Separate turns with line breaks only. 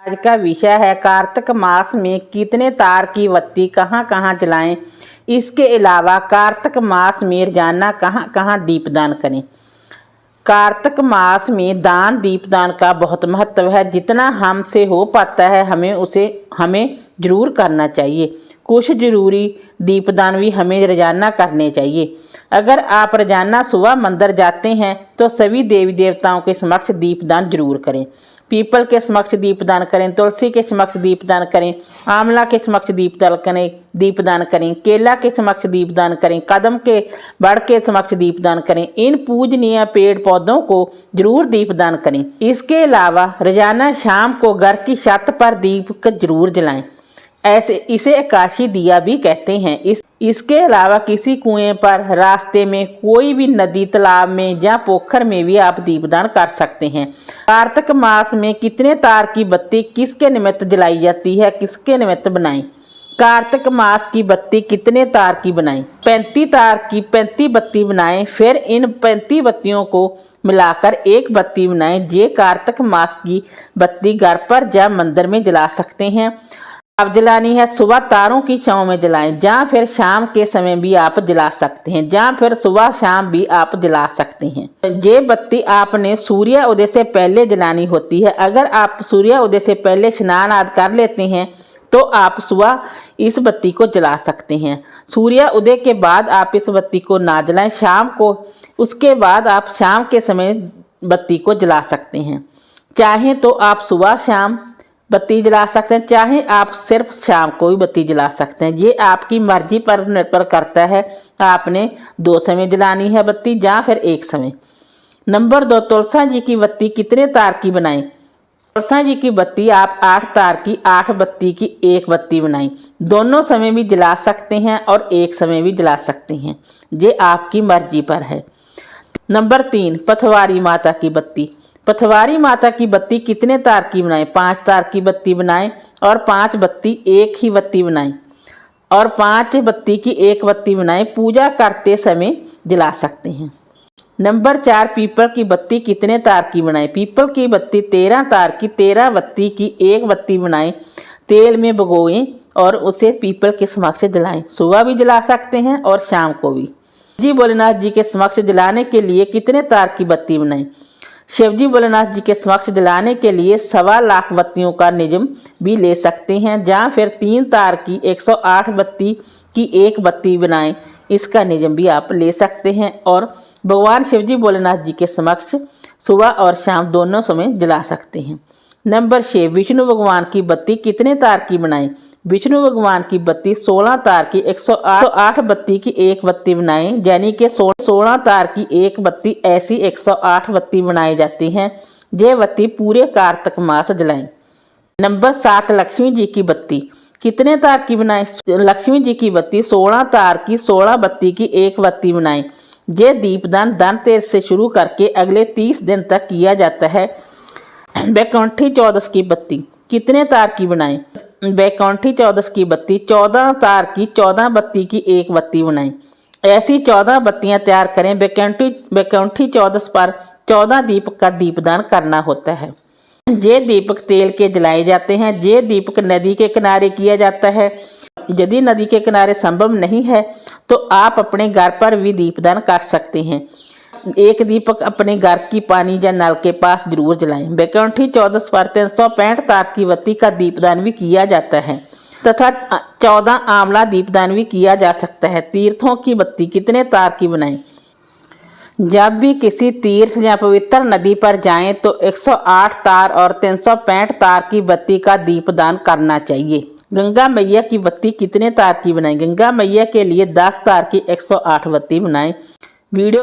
आज का विषय है कार्तिक मास में कितने तार की बत्ती कहाँ कहाँ जलाएं। इसके अलावा कार्तिक मास में रोजाना कहाँ कहाँ दीपदान करें। कार्तिक मास में दान दीपदान का बहुत महत्व है। जितना हमसे हो पाता है हमें जरूर करना चाहिए। कुछ जरूरी दीपदान भी हमें रोजाना करने चाहिए। अगर आप रोजाना सुबह मंदिर जाते हैं तो सभी देवी देवताओं के समक्ष दीपदान जरूर करें। पीपल के समक्ष दीपदान करें, तुलसी के समक्ष दीपदान करें, आंवला के समक्ष दीपदान करें, केला के समक्ष दीपदान करें, कदम के बड़ के समक्ष दीपदान करें। इन पूजनीय पेड़ पौधों को जरूर दीपदान करें। इसके अलावा रोजाना शाम को घर की छत पर दीप जरूर जलाएं। इसे आकाशी दिया भी कहते हैं। इसके अलावा किसी कुएं पर, रास्ते में, कोई भी नदी, तालाब में या पोखर में भी आप दीपदान कर सकते हैं। कार्तिक मास में कितने तार की बत्ती किसके निमित्त जलाई जाती है, किसके निमित्त बनाएं। कार्तिक मास की बत्ती कितने तार की बनाएं? 35 तार की 35 बत्ती बनाएं। फिर इन 35 बत्तियों को मिलाकर एक बत्ती बनाएं। ये कार्तिक मास की बत्ती घर पर या मंदिर में जला सकते हैं। आप जलानी है सुबह तारों की छांव में जलाएं, या फिर शाम के समय भी आप जला सकते हैं, या फिर सुबह शाम भी आप जला सकते हैं। ये बत्ती आपने सूर्य उदय से पहले जलानी होती है। अगर आप सूर्य उदय से पहले स्नान आदि कर लेते हैं तो आप सुबह इस बत्ती को जला सकते हैं। सूर्य उदय के बाद आप इस बत्ती को ना जलाएं, शाम को, उसके बाद आप शाम के समय बत्ती को जला सकते हैं। चाहे तो आप सुबह शाम बत्ती जला सकते हैं, चाहे आप सिर्फ शाम को भी बत्ती जला सकते हैं। ये आपकी मर्जी पर निर्भर करता है। आपने 2 समय जलानी है बत्ती या फिर एक समय। नंबर 2, तुलसा जी की बत्ती कितने तार की बनाएं। तुलसा जी की बत्ती आप 8 तार की 8 बत्ती की एक बत्ती बनाएं। दोनों समय भी जला सकते हैं और एक समय भी जला सकते हैं। ये आपकी मर्जी पर है। नंबर 3, पथवारी माता की बत्ती। पथवारी माता की बत्ती कितने तार की बनाएं? 5 तार की बत्ती बनाएं और 5 बत्ती एक ही बत्ती बनाएं और 5 बत्ती की एक बत्ती बनाएं। पूजा करते समय जला सकते हैं। नंबर 4, पीपल की बत्ती कितने तार की बनाएं? पीपल की बत्ती 13 तार की 13 बत्ती की एक बत्ती बनाएं। तेल में भिगोएं और उसे पीपल के समक्ष जलाएं। सुबह भी जला सकते हैं और शाम को भी। जी भोलेनाथ जी के समक्ष जलाने के लिए कितने तार की बत्ती बनाएं? शिवजी भोलेनाथ जी के समक्ष जलाने के लिए 1.25 लाख बत्तियों का नियम भी ले सकते हैं, या फिर 3 तार की 108 बत्ती की एक बत्ती बनाएं। इसका नियम भी आप ले सकते हैं और भगवान शिवजी भोलेनाथ जी के समक्ष सुबह और शाम दोनों समय जला सकते हैं। नंबर 6, विष्णु भगवान की बत्ती कितने तार की बनाएं? विष्णु भगवान की बत्ती 16 तार की 108 बत्ती की एक बत्ती बनाएं, यानी कि 16 तार की एक बत्ती ऐसी 108 बत्ती बनाई जाती हैं। ये बत्ती पूरे कार्तिक मास जलाएं। नंबर 7, लक्ष्मी जी की बत्ती कितने तार की बनाएं? लक्ष्मी जी की बत्ती 16 तार की 16 बत्ती की एक बत्ती बनाएं। ये दीपदान धनतेरस से शुरू करके अगले 30 दिन तक किया जाता है। वैकुंठी चौदस की बत्ती कितने तार की बनाएं? वैकुंठी चौदस की बत्ती 14 तार की 14 बत्ती की एक बत्ती बनाएं। ऐसी 14 बत्तियां तैयार करें। वैकुंठी चौदस पर 14 दीपक का दीपदान करना होता है। ये दीपक तेल के जलाए जाते हैं। ये दीपक नदी के किनारे किया जाता है। यदि नदी के किनारे संभव नहीं है तो आप अपने घर पर भी दीपदान कर सकते हैं। एक दीपक अपने घर की पानी या नल के पास जरूर जलाएं। वैकुंठी चौदस पर 365 तार की बत्ती का दीपदान भी किया जाता है तथा 14 आंवला दीपदान भी किया जा सकता है। तीर्थों की बत्ती कितने तार की बनाएं? जब भी किसी तीर्थ या पवित्र नदी पर जाएं तो 108 तार और 365 तार की बत्ती का दीपदान करना चाहिए। गंगा मैया की बत्ती कितने तार की बनाएं? गंगा मैया के लिए 10 तार की 108 बत्ती बनाएं। वीडियो